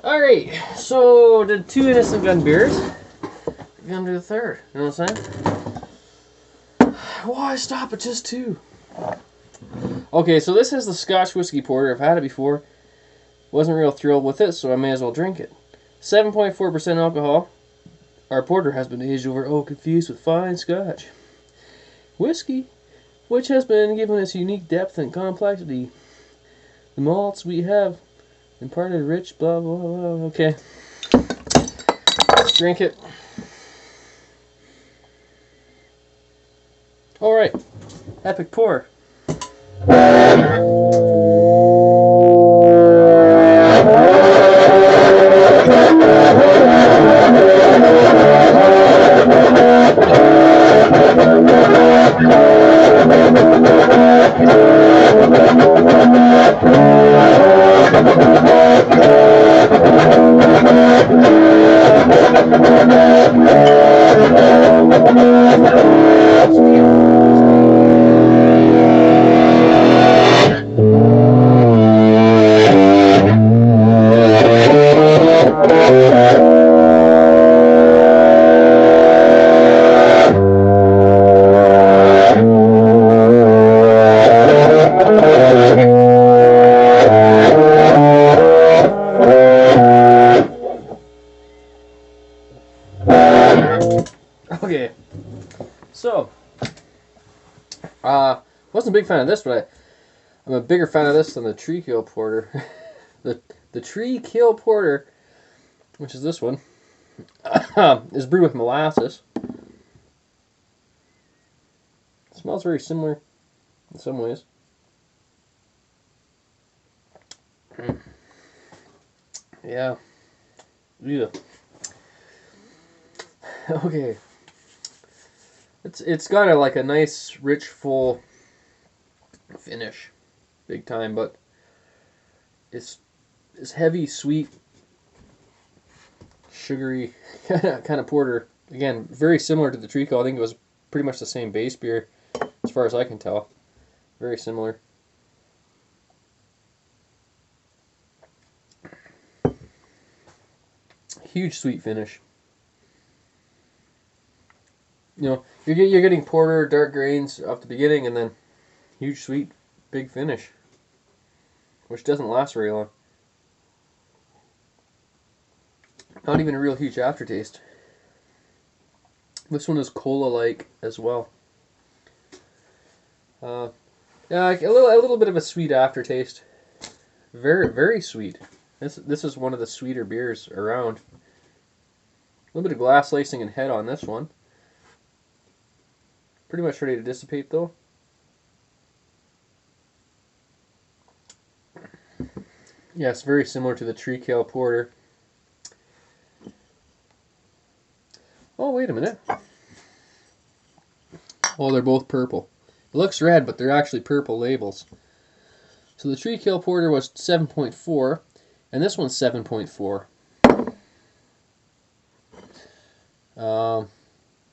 Alright, so the 2 Innis Gunn beers. We're gonna do the third. You know what I'm saying? Why stop at just 2? Okay, so this is the Scotch Whisky Porter. I've had it before. Wasn't real thrilled with it, so I may as well drink it. 7.4% alcohol. Our porter has been aged over oak infused with fine Scotch whiskey, which has been given its unique depth and complexity. The malts we have imparted rich, blah, blah, blah. Okay. Let's drink it. Alright. Epic pour. Okay, so, wasn't a big fan of this, but I'm a bigger fan of this than the Tree Kill Porter. the Tree Kill Porter, which is this one, is brewed with molasses. It smells very similar in some ways. Yeah. Okay. It's got like a nice, rich, full finish, big time, but it's heavy, sweet, sugary kind of porter. Again, very similar to the Treacle. I think it was pretty much the same base beer, as far as I can tell. Very similar. Huge sweet finish. You know, you're getting porter, dark grains off the beginning, and then huge sweet, big finish, which doesn't last very long. Not even a real huge aftertaste. This one is cola-like as well. Yeah, like a little bit of a sweet aftertaste. Very sweet. This is one of the sweeter beers around. A little bit of glass lacing and head on this one. Pretty much ready to dissipate though. Yes, very similar to the Treacle Porter. Oh, wait a minute. Oh, they're both purple. It looks red, but they're actually purple labels. So the Treacle Porter was 7.4, and this one's 7.4.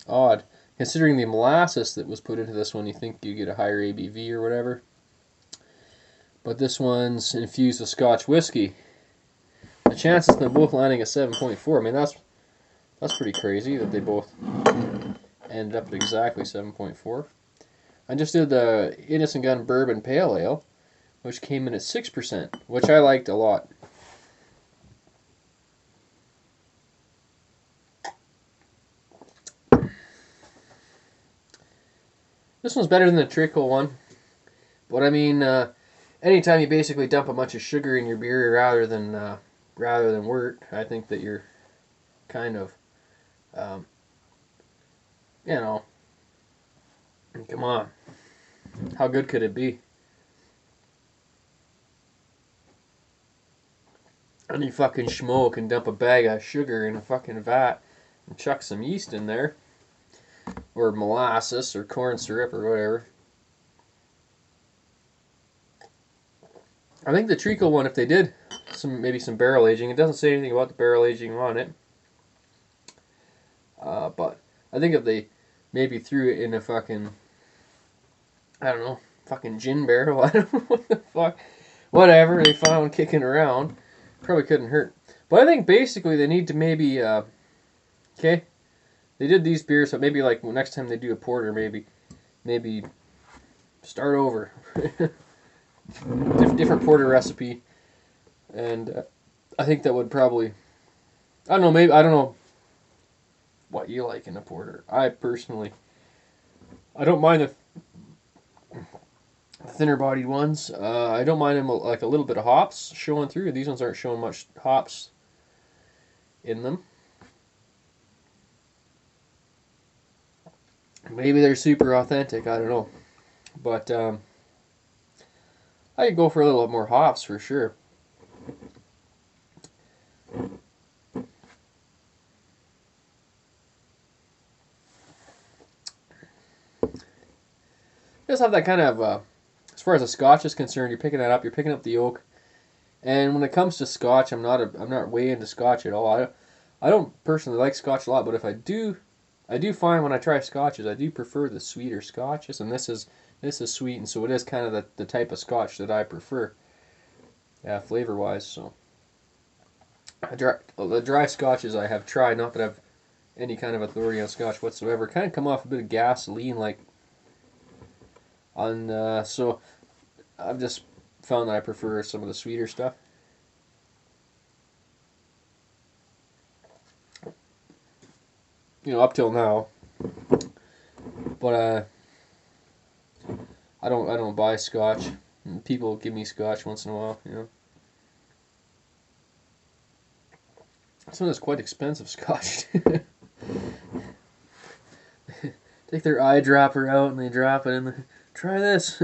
Odd. Considering the molasses that was put into this one, you think you get a higher ABV or whatever. But this one's infused with Scotch Whisky. The chances of them both landing at 7.4, I mean, that's pretty crazy that they both ended up at exactly 7.4. I just did the Innis Gunn Bourbon Pale Ale, which came in at 6%, which I liked a lot. This one's better than the Treacle one, but I mean, anytime you basically dump a bunch of sugar in your beer rather than wort, I think that you're kind of, um, you know, come on, how good could it be? Any fucking schmo can dump a bag of sugar in a fucking vat and chuck some yeast in there, or molasses, or corn syrup, or whatever. I think the treacle one, if they did maybe some barrel aging, it doesn't say anything about the barrel aging on it. But I think if they maybe threw it in a fucking, I don't know, fucking gin barrel, I don't know what the fuck, whatever they found kicking around, probably couldn't hurt. But I think basically they need to maybe, okay, they did these beers, so maybe like next time they do a porter, maybe start over. Different porter recipe, and I think that would probably, I don't know, maybe, I don't know what you like in a porter. I personally, I don't mind the thinner bodied ones. I don't mind them like a little bit of hops showing through. These ones aren't showing much hops in them. Maybe they're super authentic, I don't know. But I could go for a little more hops for sure. Just have that kind of, as far as a Scotch is concerned, you're picking that up. You're picking up the oak, and when it comes to Scotch, I'm not way into Scotch at all. I don't personally like Scotch a lot, but if I do find when I try Scotches, I do prefer the sweeter Scotches, and this is sweet, and so it is kind of the type of Scotch that I prefer, flavor wise. So the dry Scotches I have tried, not that I've any kind of authority on Scotch whatsoever, kind of come off a bit of gasoline like. So I've just found that I prefer some of the sweeter stuff. Up till now. But I don't buy Scotch. People give me Scotch once in a while, Some of it's quite expensive Scotch. Take their eyedropper out and they drop it in the. Try this.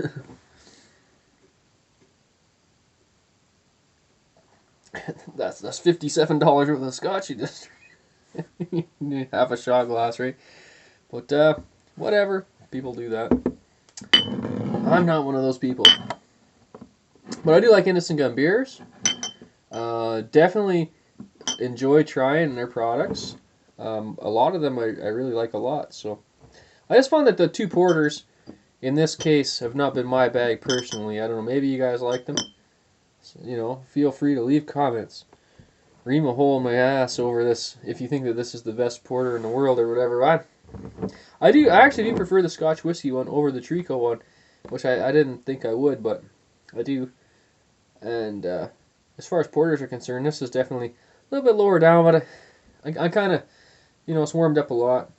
that's $57 worth of Scotch. You just half a shot glass, right? But whatever. People do that. I'm not one of those people. But I do like Innis Gunn beers. Definitely enjoy trying their products. A lot of them I really like a lot. So I just found that the two porters in this case have not been my bag personally. I don't know, maybe you guys like them. So, feel free to leave comments. Ream a hole in my ass over this if you think that this is the best porter in the world or whatever. I actually do prefer the Scotch Whisky one over the Treacle one, which I didn't think I would, but I do. And as far as porters are concerned, this is definitely a little bit lower down, but I kind of, it's warmed up a lot.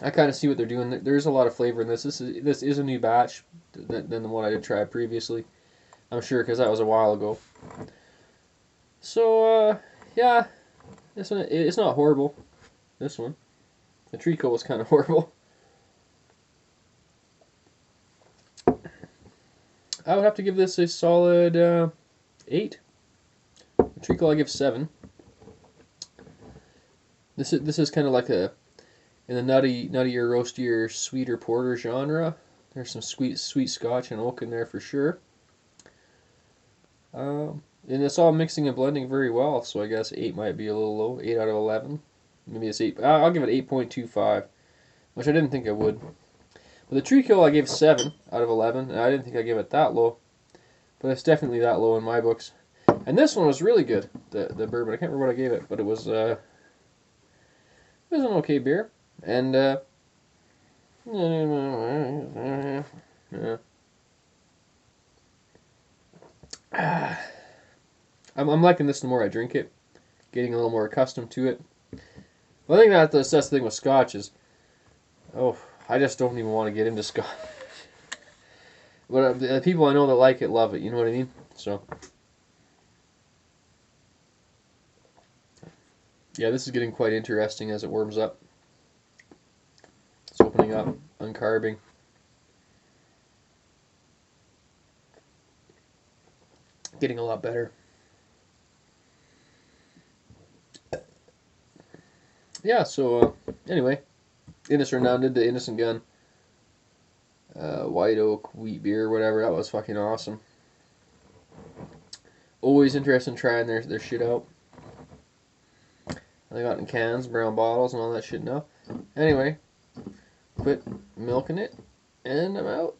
I kind of see what they're doing. There's a lot of flavor in this. This is a new batch than the one I did try previously. I'm sure because that was a while ago. So yeah, this one it's not horrible. This one, the Treacle was kind of horrible. I would have to give this a solid 8. The Treacle I give 7. This is kind of like in the nuttier, roastier, sweeter porter genre. There's some sweet Scotch and oak in there for sure. And it's all mixing and blending very well, so I guess 8 might be a little low. 8 out of 11. Maybe it's 8. I'll give it 8.25, which I didn't think I would. But the Treacle I gave 7 out of 11, and I didn't think I'd give it that low. But it's definitely that low in my books. And this one was really good, the bourbon. I can't remember what I gave it, but it was an okay beer. And yeah. I'm liking this the more I drink it, getting a little more accustomed to it. Well, I think that's the thing with Scotch is, I just don't even want to get into Scotch. But the people I know that like it love it. You know what I mean? So. Yeah, this is getting quite interesting as it warms up. It's opening up, uncarbing. Getting a lot better. Yeah, so anyway, Innis Gunn did the Innis Gunn white oak wheat beer, whatever. That was fucking awesome. Always interested in trying their shit out. They got in cans, brown bottles, and all that shit now. Anyway, quit milking it, and I'm out.